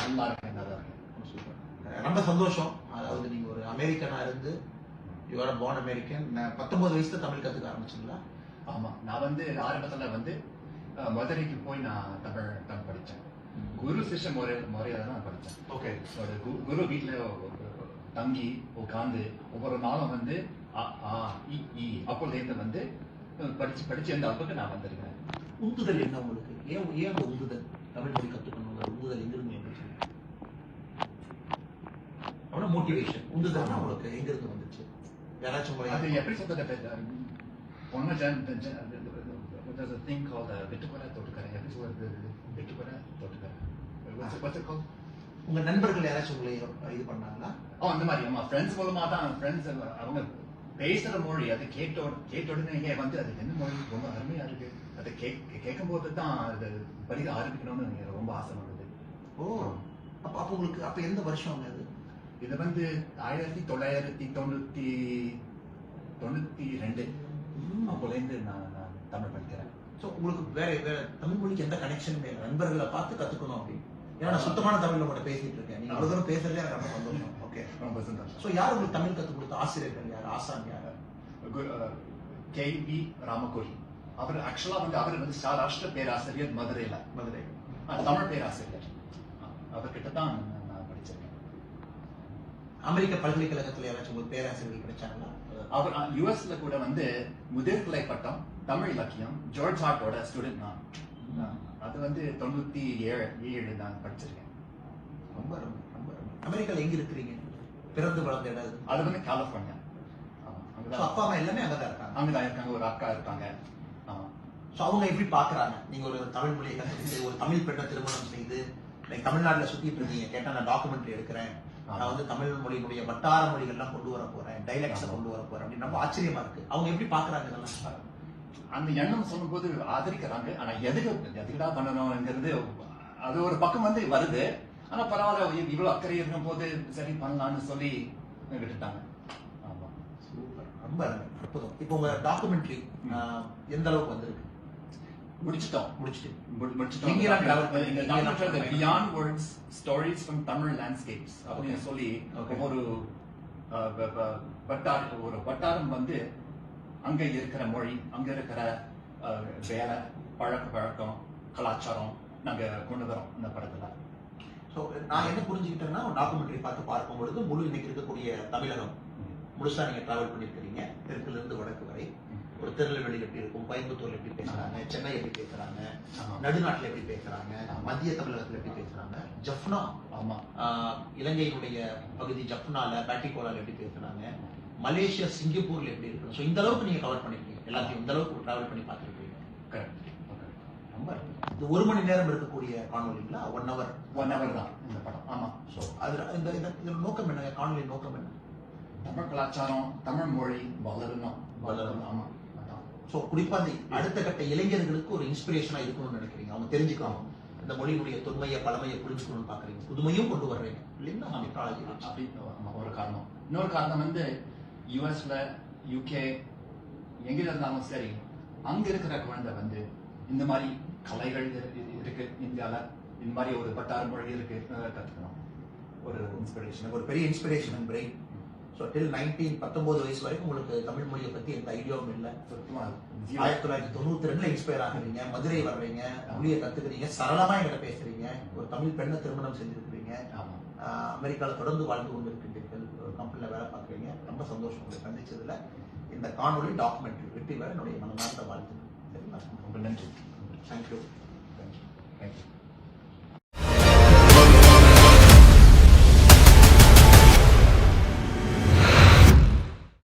நல்லா இருக்கேன், நல்லா இருக்கேன். சூப்பர், ரொம்ப சந்தோஷம். அதாவது நீங்க ஒரு அமெரிக்கனா இருந்து யூஆர் பார்ன் அமெரிக்கன். 19 வயசுல தமிழ் கத்துக்க ஆரம்பிச்சீங்களா? ஆமா, நான் வந்து ஆரம்பத்துல வந்து மதுரைக்கு போய் நான் தமிழ் படித்தேன். குரு சிஷ்ய முறையில தான் நான் படித்தேன். ஓகே. குரு வீட்டுல தங்கி உட்காந்து ஒவ்வொரு நாளும் வந்து அப்போலேருந்து வந்து படிச்சு அந்த அளவுக்கு நான் வந்திருக்கேன். உந்துதல் என்ன உங்களுக்கு? ஏன் அந்த உந்துதல் தமிழ் மொழி கத்துக்கணும்? உந்துதல் எங்கிருந்து வந்துச்சு? அவ்வளோ மோட்டிவேஷன், உந்துதல் உங்களுக்கு எங்கிருந்து வந்துச்சு? யாராச்சும் அது எப்படி சொல்றது? ஒன்னும் there's a thing called வெட்டுக்கொலை தொட்டுக்கரை. எப்படி சொல்றது? வெட்டுக்கொலை தொட்டுக்கரை. What's it called? உங்க நண்பர்கள் யாராச்சும் உங்களை இது பண்ணாங்களா? அந்த மாதிரி ஆமா, ஃப்ரெண்ட்ஸ் மூலமா தான். ஃப்ரெண்ட்ஸ் அவங்க பேசுற மொழி அது கேட்ட உடனே வந்து அது என்ன மொழி ரொம்ப அருமையா இருக்கு, அதை கேட்கும் போது தான் அது படிக்க ஆரம்பிக்கணும்னு எனக்கு ரொம்ப ஆசை வந்தது. ஓ, அப்ப உங்களுக்கு அப்ப எந்த வருஷம் அது? இது வந்து 1992 அப்போலேருந்து நான் தமிழ் படிக்கிறேன். ஸோ உங்களுக்கு வேற தமிழ் மொழிக்கு எந்த கனெக்ஷனுமே இல்லை, நண்பர்களை பார்த்து கத்துக்கணும் அப்படின்னு? ஏன்னா நான் சுத்தமான தமிழ்ல கூட பேசிட்டு இருக்கேன், நீங்க இவ்வளவு தூரம் பேசுறதே எனக்கு ரொம்ப சந்தோஷம். ஓகே, ரொம்ப சந்தோஷம். ஸோ யார் உங்களுக்கு தமிழ் கற்றுக் கொடுத்த ஆசிரியர்கள் யார், ஆசான் யார்? KV ராமகோரி. அவர் ஆக்சுவலா வந்து அவர் வந்து ராஷ்டிர பேராசிரியர் மதுரை தமிழ் பேராசிரியர். அவர்கிட்ட தான் நான் படிச்சிருக்கேன். அமெரிக்க பல்கலைக்கழகத்துல யாராச்சும் உங்களுக்கு பேராசிரியர்கள் கிடைச்சாங்களா? அவர் யூஎஸ்ல கூட வந்து முதிர்கலை பட்டம் தமிழ் இலக்கியம் ஜார்ஜ் ஹார்ட்டோட ஸ்டூடெண்ட் நான். அது வந்து 97 நான் படிச்சிருக்கேன். ரொம்ப ரொம்ப ரொம்ப அமெரிக்கால எங்க இருக்கிறீங்க? பிறந்து வளர்ந்த இடம் அது வந்து கலிபோர்னியா. அப்பா அம்மா எல்லாமே அங்கதான் இருக்காங்க? அங்கதான் இருக்காங்க, ஒரு அக்கா இருக்காங்க. அவங்க எப்படி பாக்குறாங்க நீங்க ஒரு தமிழ் மொழியை கற்றுக்கிட்டு ஒரு தமிழ் பெண்ணை திருமணம் செய்து தமிழ்நாட்டுல சுத்திட்டு இருக்கீங்க? கேட்டா நான் டாக்குமெண்ட்ரி எடுக்கிறேன், நான் வந்து தமிழ் மொழியினுடைய வட்டார மொழிகள்லாம் கொண்டு வர போறேன், டைலக்ட்ஸை கொண்டு வர போறேன் அப்படின்னு ரொம்ப ஆச்சரியமா இருக்கு. அவங்க எப்படி பாக்குறாங்க இதெல்லாம்? அந்த எண்ணம் சொல்லும் போது ஆதரிக்கிறாங்க. ஆனா எதுக்குடா பண்ணணும்ங்கிறது அது ஒரு பக்கம் வந்து வருது. ஆனா பரவாயில்ல, இவ்வளவு அக்கறை இருக்கும் போது சரி பண்ணலாம்னு சொல்லி விட்டுட்டாங்க. ஆமா, சூப்பர், ரொம்ப அற்புதம். இப்போ உங்க டாக்குமெண்ட்ரி எந்த அளவுக்கு வந்திருக்கு? முடிச்சிட்டோம். Beyond words stories from Tamil landscapes அப்படின்னு சொல்லி ஒரு வட்டாரம் வந்து அங்க இருக்கிற மொழி, அங்க இருக்கிற வேலை, பழக்கம், கலாச்சாரம் நாங்க கொண்டு வரோம் இந்த படத்துல. ஸோ நான் என்ன புரிஞ்சுக்கிட்டேன்னா, டாக்குமெண்ட்ரி பார்க்கும் பொழுது முழு இன்னைக்கு இருக்கக்கூடிய தமிழகம் முழுசா நீங்க டிராவல் பண்ணிருக்கிறீங்க, தெற்குல இருந்து வடக்கு வரை. ஒரு திருநெல்வேலி எப்படி இருக்கும், கோயம்புத்தூர்ல எப்படி பேசுறாங்க, சென்னை எப்படி பேசுறாங்க, நடுநாட்டுல எப்படி பேசுறாங்க, மத்திய தமிழகத்துல எப்படி பேசுறாங்க, ஜப்னா இலங்கையினுடைய பகுதி ஜப்னால பேட்டிகோலால எப்படி பேசுறாங்க, மலேசியா சிங்கப்பூர்ல எப்படி இருக்கு. ஸோ இந்த அளவுக்கு நீங்க கவர் பண்ணிருக்கீங்க, எல்லாத்தையும் இந்த அளவுக்கு டிராவல் பண்ணி பார்த்துருக்கீங்க. ரொம்ப இது 1 மணி நேரம் இருக்கக்கூடிய காணொலிங்களா? 1 ஹவர் தான் இந்த படம். ஆமா. ஸோ அது இந்த நோக்கம் என்ன, காணொலி நோக்கம் என்ன? தமிழ் கலாச்சாரம், தமிழ் மொழி வளரணும். ஆமா. ஸோ குறிப்பா அந்த அடுத்த கட்ட இளைஞர்களுக்கு ஒரு இன்ஸ்பிரேஷனா இருக்கணும்னு நினைக்கிறீங்க, அவங்க தெரிஞ்சுக்கணும், இந்த மொழியினுடைய தொன்மையை பழமையை புரிஞ்சுக்கணும்னு பாக்குறீங்க, புதுமையும் கொண்டு வர்றீங்க இல்லைங்களா? அப்படி ஒரு காரணம். இன்னொரு காரணம் வந்து யூஎஸ்ல UK எங்க இருந்தாலும் சரி, அங்க இருக்கிற குழந்தை வந்து இந்த மாதிரி கலைகள் இருக்கு, இந்தியால இந்த மாதிரி ஒரு வட்டார மொழி இருக்கு, கத்துக்கணும். ஒரு இன்ஸ்பிரேஷன், ஒரு பெரிய இன்ஸ்பிரேஷன் பிரெயின். ஸோ டில் 19 வயசு வரைக்கும் உங்களுக்கு தமிழ் மொழியை பத்தி எந்த ஐடியாவும் இல்லை. 1992 இன்ஸ்பயர் ஆகுறீங்க, மதுரை வர்றீங்க, மொழியை கத்துக்கிறீங்க, சரளமா என்கிட்ட பேசுறீங்க, ஒரு தமிழ் பெண்ணை திருமணம் செஞ்சிருக்கிறீங்க, அமெரிக்கால தொடர்ந்து வாழ்ந்து கொண்டு இருக்கின்றீர்கள், ஒரு கம்பெனில வேலை பார்க்குறீங்க. ரொம்ப சந்தோஷம் உங்களை சந்திச்சதுல. இந்த காணொலி டாக்குமெண்ட்ரி வெற்றி பெற என்னுடைய மனமார்ந்த வாழ்த்துக்கள். ரொம்ப நன்றி. தேங்க்யூ. தேங்க்யூ.